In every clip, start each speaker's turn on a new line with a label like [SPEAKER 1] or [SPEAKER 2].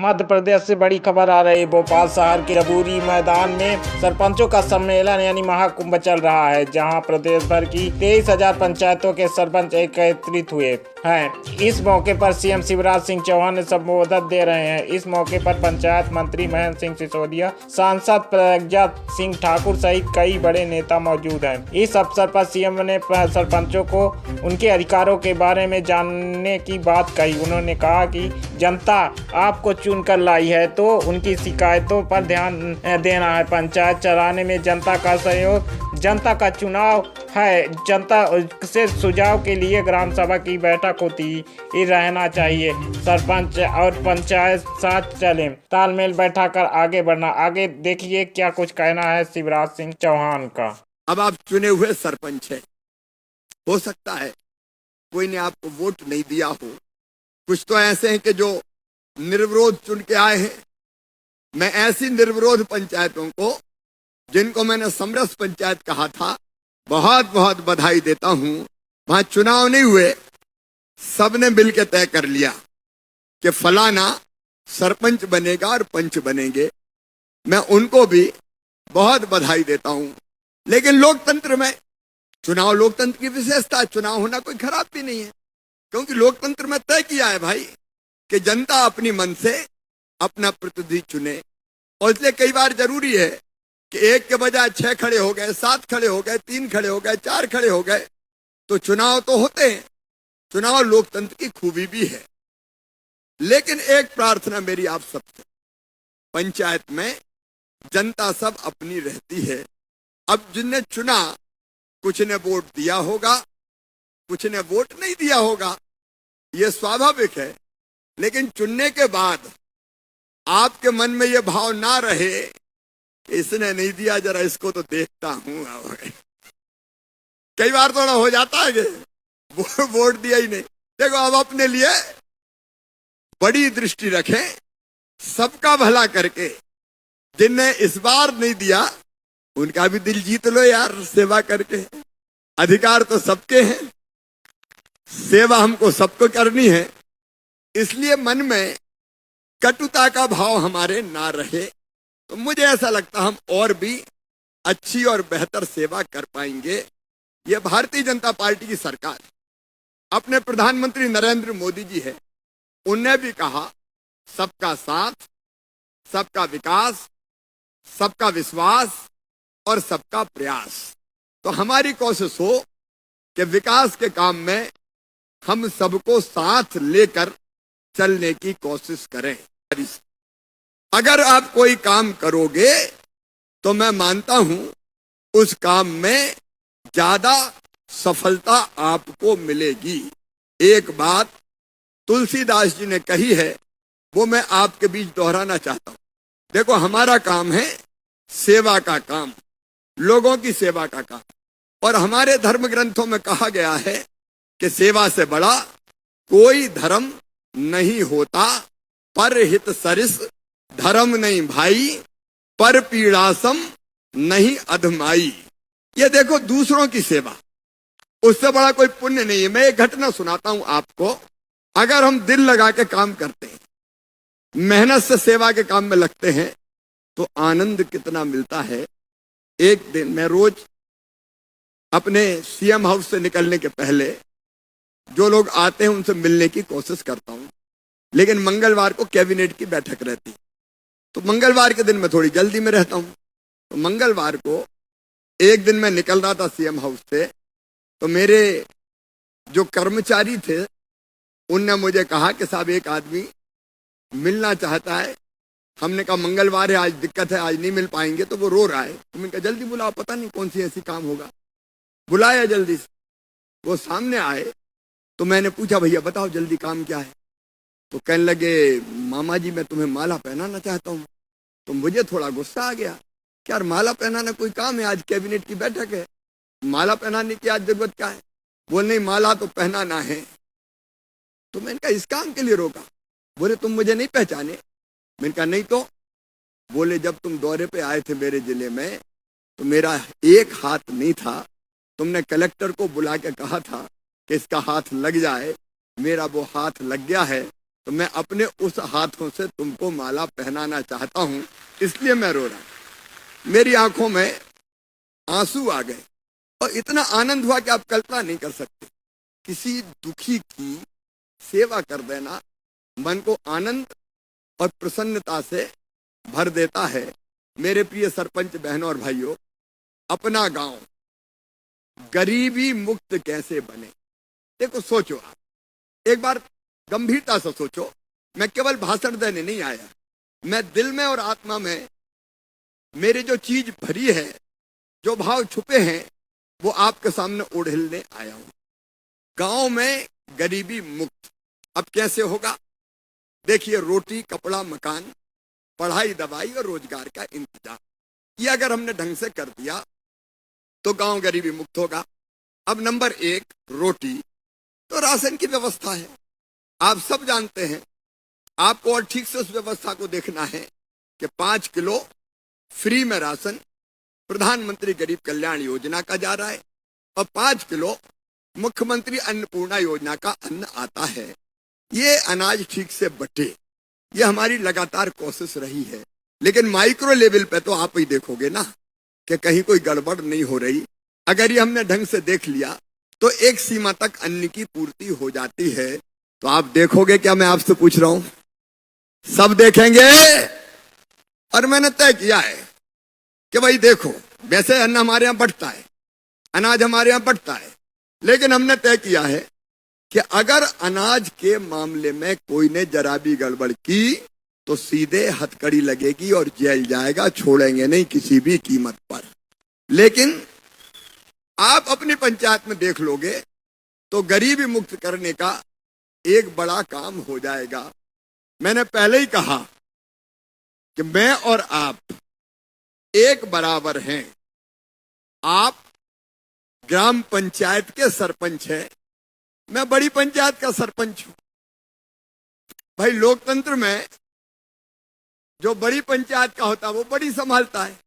[SPEAKER 1] मध्य प्रदेश से बड़ी खबर आ रही है। भोपाल शहर के रबूरी मैदान में सरपंचों का सम्मेलन यानी महाकुंभ चल रहा है, जहां प्रदेश भर की 23,000 पंचायतों के सरपंच एकत्रित हुए हैं। इस मौके पर सीएम शिवराज सिंह चौहान संबोधन दे रहे हैं। इस मौके पर पंचायत मंत्री महेंद्र सिंह सिसोदिया, सांसद प्रज्ञा सिंह ठाकुर सहित कई बड़े नेता मौजूद हैं। इस अवसर पर सीएम ने सरपंचों को उनके अधिकारों के बारे में जानने की बात कही। उन्होंने कहा कि जनता आपको चुनकर लाई है तो उनकी शिकायतों पर ध्यान देना है। पंचायत चलाने में जनता का सहयोग, जनता का चुनाव है। जनता से सुझाव के लिए ग्राम सभा की बैठक होती रहना चाहिए। सरपंच और पंचायत साथ चले, तालमेल बैठाकर आगे बढ़ना। आगे देखिए क्या कुछ कहना है शिवराज सिंह चौहान का।
[SPEAKER 2] अब आप चुने हुए सरपंच है, हो सकता है कोई ने आपको वोट नहीं दिया हो। कुछ तो ऐसे हैं कि जो निर्विरोध चुन के आए हैं। मैं ऐसी निर्विरोध पंचायतों को, जिनको मैंने समरस पंचायत कहा था, बहुत बहुत बधाई देता हूं। वहां चुनाव नहीं हुए, सबने मिलकर तय कर लिया कि फलाना सरपंच बनेगा और पंच बनेंगे। मैं उनको भी बहुत बधाई देता हूं। लेकिन लोकतंत्र में चुनाव, लोकतंत्र की विशेषता, चुनाव होना कोई खराब भी नहीं है, क्योंकि लोकतंत्र में तय किया है भाई कि जनता अपनी मन से अपना प्रतिनिधि चुने। और इसलिए कई बार जरूरी है कि एक के बजाय 6 खड़े हो गए, 7 खड़े हो गए, 3 खड़े हो गए, 4 खड़े हो गए, तो चुनाव तो होते हैं। चुनाव लोकतंत्र की खूबी भी है। लेकिन एक प्रार्थना मेरी आप सबसे, पंचायत में जनता सब अपनी रहती है। अब जिनने चुना, कुछ ने वोट दिया होगा, कुछ ने वोट नहीं दिया होगा, यह स्वाभाविक है। लेकिन चुनने के बाद आपके मन में यह भाव ना रहे, इसने नहीं दिया, जरा इसको तो देखता हूं। कई बार थोड़ा हो जाता है कि वोट दिया ही नहीं। देखो, अब अपने लिए बड़ी दृष्टि रखें, सबका भला करके। जिनने इस बार नहीं दिया उनका भी दिल जीत लो यार, सेवा करके। अधिकार तो सबके हैं, सेवा हमको सबको करनी है। इसलिए मन में कटुता का भाव हमारे ना रहे, तो मुझे ऐसा लगता हम और भी अच्छी और बेहतर सेवा कर पाएंगे। यह भारतीय जनता पार्टी की सरकार, अपने प्रधानमंत्री नरेंद्र मोदी जी है, उनने भी कहा सबका साथ, सबका विकास, सबका विश्वास और सबका प्रयास। तो हमारी कोशिश हो कि विकास के काम में हम सबको साथ लेकर चलने की कोशिश करें। अगर आप कोई काम करोगे तो मैं मानता हूं उस काम में ज्यादा सफलता आपको मिलेगी। एक बात तुलसीदास जी ने कही है, वो मैं आपके बीच दोहराना चाहता हूं। देखो, हमारा काम है सेवा का काम, लोगों की सेवा का काम। और हमारे धर्म ग्रंथों में कहा गया है कि सेवा से बड़ा कोई धर्म नहीं होता। पर हित सरिस धर्म नहीं भाई, पर पीड़ासम नहीं अधमाई। ये देखो, दूसरों की सेवा, उससे बड़ा कोई पुण्य नहीं है। मैं एक घटना सुनाता हूं आपको। अगर हम दिल लगा के काम करते हैं, मेहनत से सेवा के काम में लगते हैं, तो आनंद कितना मिलता है। एक दिन मैं रोज अपने सीएम हाउस से निकलने के पहले जो लोग आते हैं उनसे मिलने की कोशिश करता हूं। लेकिन मंगलवार को कैबिनेट की बैठक रहती, तो मंगलवार के दिन मैं थोड़ी जल्दी में रहता हूं। तो मंगलवार को एक दिन मैं निकल रहा था सीएम हाउस से, तो मेरे जो कर्मचारी थे उनने मुझे कहा कि साहब एक आदमी मिलना चाहता है। हमने कहा मंगलवार है, आज दिक्कत है, आज नहीं मिल पाएंगे। तो वो रो रहा है। तो मैंने कहा जल्दी बुलाओ, पता नहीं कौन सी ऐसी काम होगा। बुलाया जल्दी से, वो सामने आए। तो मैंने पूछा भैया बताओ जल्दी काम क्या है। तो कहने लगे मामा जी मैं तुम्हें माला पहनाना चाहता हूँ। तो मुझे थोड़ा गुस्सा आ गया कि यार माला पहनाना कोई काम है, आज कैबिनेट की बैठक है, माला पहनाने की आज जरूरत क्या है। बोल नहीं, माला तो पहनाना है। तो मैंने कहा इस काम के लिए रोका। बोले तुम मुझे नहीं पहचाने। मैंने कहा नहीं तो। बोले जब तुम दौरे पे आए थे मेरे जिले में, तो मेरा एक हाथ नहीं था। तुमने कलेक्टर को बुला के कहा था कि इसका हाथ लग जाए, मेरा वो हाथ लग गया है। तो मैं अपने उस हाथों से तुमको माला पहनाना चाहता हूं, इसलिए मैं रो रहा हूं। मेरी आंखों में आंसू आ गए और इतना आनंद हुआ कि आप कल्पना नहीं कर सकते। किसी दुखी की सेवा कर देना मन को आनंद और प्रसन्नता से भर देता है। मेरे प्रिय सरपंच बहनों और भाइयों, अपना गांव गरीबी मुक्त कैसे बने, देखो सोचो, आप एक बार गंभीरता से सोचो। मैं केवल भाषण देने नहीं आया, मैं दिल में और आत्मा में मेरे जो चीज भरी है, जो भाव छुपे हैं, वो आपके सामने उड़ेलने आया हूं। गांव में गरीबी मुक्त अब कैसे होगा? देखिए, रोटी, कपड़ा, मकान, पढ़ाई, दवाई और रोजगार का इंतजाम, ये अगर हमने ढंग से कर दिया तो गांव गरीबी मुक्त होगा। अब नंबर 1, रोटी, तो राशन की व्यवस्था है, आप सब जानते हैं। आपको और ठीक से उस व्यवस्था को देखना है कि 5 किलो फ्री में राशन प्रधानमंत्री गरीब कल्याण योजना का जा रहा है और 5 किलो मुख्यमंत्री अन्नपूर्णा योजना का अन्न आता है। ये अनाज ठीक से बटे, ये हमारी लगातार कोशिश रही है। लेकिन माइक्रो लेवल पे तो आप ही देखोगे ना कि कहीं कोई गड़बड़ नहीं हो रही। अगर ये हमने ढंग से देख लिया तो एक सीमा तक अन्न की पूर्ति हो जाती है। तो आप देखोगे क्या मैं आपसे पूछ रहा हूं? सब देखेंगे। और मैंने तय किया है कि भाई देखो, वैसे अन्न हमारे यहां बंटता है, अनाज हमारे यहां बंटता है, लेकिन हमने तय किया है कि अगर अनाज के मामले में कोई ने जरा भी गड़बड़ की तो सीधे हथकड़ी लगेगी और जेल जाएगा, छोड़ेंगे नहीं किसी भी कीमत पर। लेकिन आप अपनी पंचायत में देख लोगे तो गरीबी मुक्त करने का एक बड़ा काम हो जाएगा। मैंने पहले ही कहा कि मैं और आप एक बराबर हैं। आप ग्राम पंचायत के सरपंच हैं, मैं बड़ी पंचायत का सरपंच हूं। भाई, लोकतंत्र में जो बड़ी पंचायत का होता है वो बड़ी संभालता है,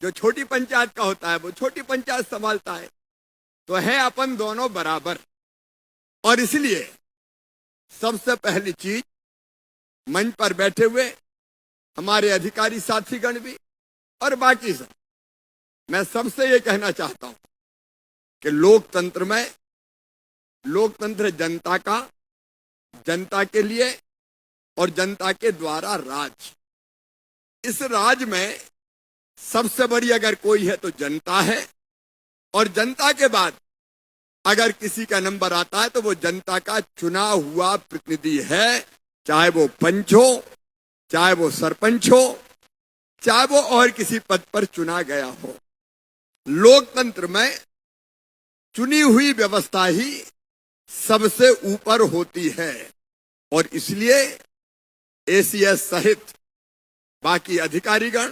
[SPEAKER 2] जो छोटी पंचायत का होता है वो छोटी पंचायत संभालता है। तो है अपन दोनों बराबर। और इसलिए सबसे पहली चीज, मंच पर बैठे हुए हमारे अधिकारी साथीगण भी और बाकी सब, मैं सबसे ये कहना चाहता हूं कि लोकतंत्र में, लोकतंत्र जनता का, जनता के लिए और जनता के द्वारा राज। इस राज में सबसे बड़ी अगर कोई है तो जनता है, और जनता के बाद अगर किसी का नंबर आता है तो वो जनता का चुना हुआ प्रतिनिधि है, चाहे वो पंच हो, चाहे वो सरपंच हो, चाहे वो और किसी पद पर चुना गया हो। लोकतंत्र में चुनी हुई व्यवस्था ही सबसे ऊपर होती है। और इसलिए एसीएस सहित बाकी अधिकारीगण,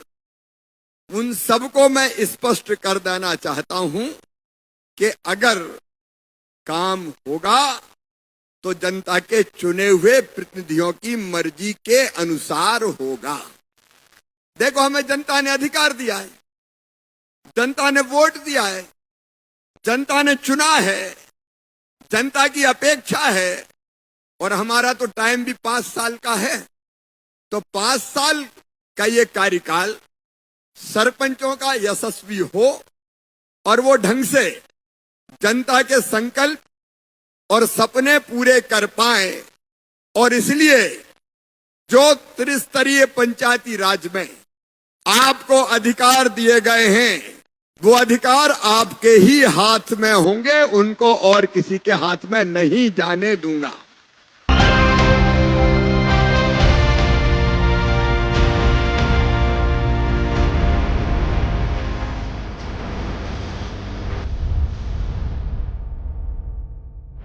[SPEAKER 2] उन सबको मैं स्पष्ट कर देना चाहता हूं कि अगर काम होगा तो जनता के चुने हुए प्रतिनिधियों की मर्जी के अनुसार होगा। देखो, हमें जनता ने अधिकार दिया है, जनता ने वोट दिया है, जनता ने चुना है, जनता की अपेक्षा है। और हमारा तो टाइम भी 5 साल का है, तो 5 साल का ये कार्यकाल सरपंचों का यशस्वी हो और वो ढंग से जनता के संकल्प और सपने पूरे कर पाए। और इसलिए जो त्रिस्तरीय पंचायती राज में आपको अधिकार दिए गए हैं, वो अधिकार आपके ही हाथ में होंगे, उनको और किसी के हाथ में नहीं जाने दूंगा।